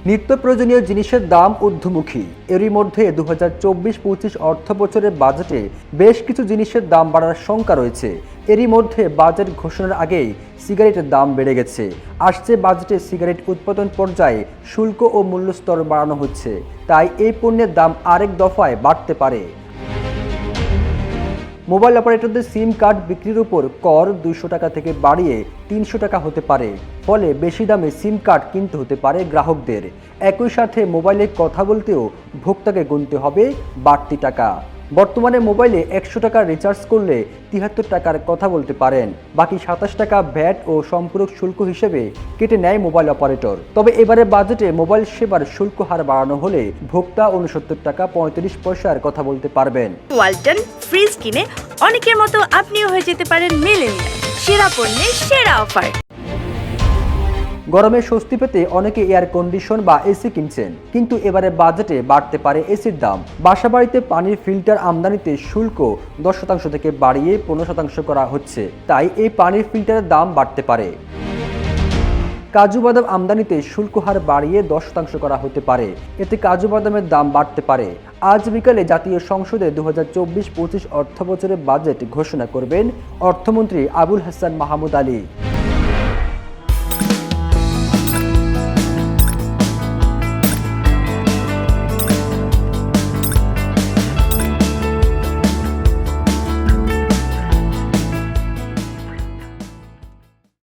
নিত্য প্রয়োজনীয় জিনিসের দাম ঊর্ধ্বমুখী। এরই মধ্যে 2024-25 অর্থবছরের বাজেটে বেশ কিছু জিনিসের দাম বাড়ার শঙ্কা রয়েছে। এরই মধ্যে বাজেট ঘোষণার আগেই সিগারেটের দাম বেড়ে গেছে। আসছে বাজেটে সিগারেট উৎপাদন পর্যায়ে শুল্ক ও মূল্যস্তর বাড়ানো হচ্ছে, তাই এই পণ্যের দাম আরেক দফায় বাড়তে পারে। মোবাইল অপারেটরদের সিম কার্ড বিক্রির উপর কর 200 টাকা থেকে বাড়িয়ে 300 টাকা হতে পারে, ফলে বেশি দামে সিম কার্ড কিনতে হতে পারে গ্রাহকদের। একই সাথে মোবাইলে কথা বলতেও ভোক্তাকে গুনতে হবে বাড়তি টাকা। বর্তমানে মোবাইলে 100 টাকা রিচার্জ করলে 73 টাকার কথা বলতে পারেন, বাকি 27 টাকা ভ্যাট ও সম্পূরক শুল্ক হিসেবে কেটে নেয় মোবাইল অপারেটর। তবে এবারে বাজেটে মোবাইল সেবার শুল্ক হার বাড়ানো হলে ভোক্তা 69 টাকা 35 পয়সার কথা বলতে পারবেন। ওয়ালটন ফ্রিজ কিনে অনেকের মতো আপনিও হয়ে যেতে পারেন মিলেনিয়াল। সেরা পণ্যের সেরা অফার। গরমে স্বস্তি পেতে অনেকে এয়ার কন্ডিশন বা এসি কিনছেন, কিন্তু এবারে বাজেটে বাড়তে পারে এসির দাম। বাসাবাড়িতে পানির ফিল্টার আমদানিতে শুল্ক 10% থেকে বাড়িয়ে 15% করা হচ্ছে, তাই এই পানির ফিল্টারের দাম বাড়তে পারে। কাজু বাদাম আমদানিতে শুল্ক হার বাড়িয়ে 10% করা হতে পারে, এতে কাজু বাদামের দাম বাড়তে পারে। আজ বিকালে জাতীয় সংসদে 2024-25 অর্থবছরের বাজেট ঘোষণা করবেন অর্থমন্ত্রী আবুল হাসান মাহমুদ আলী।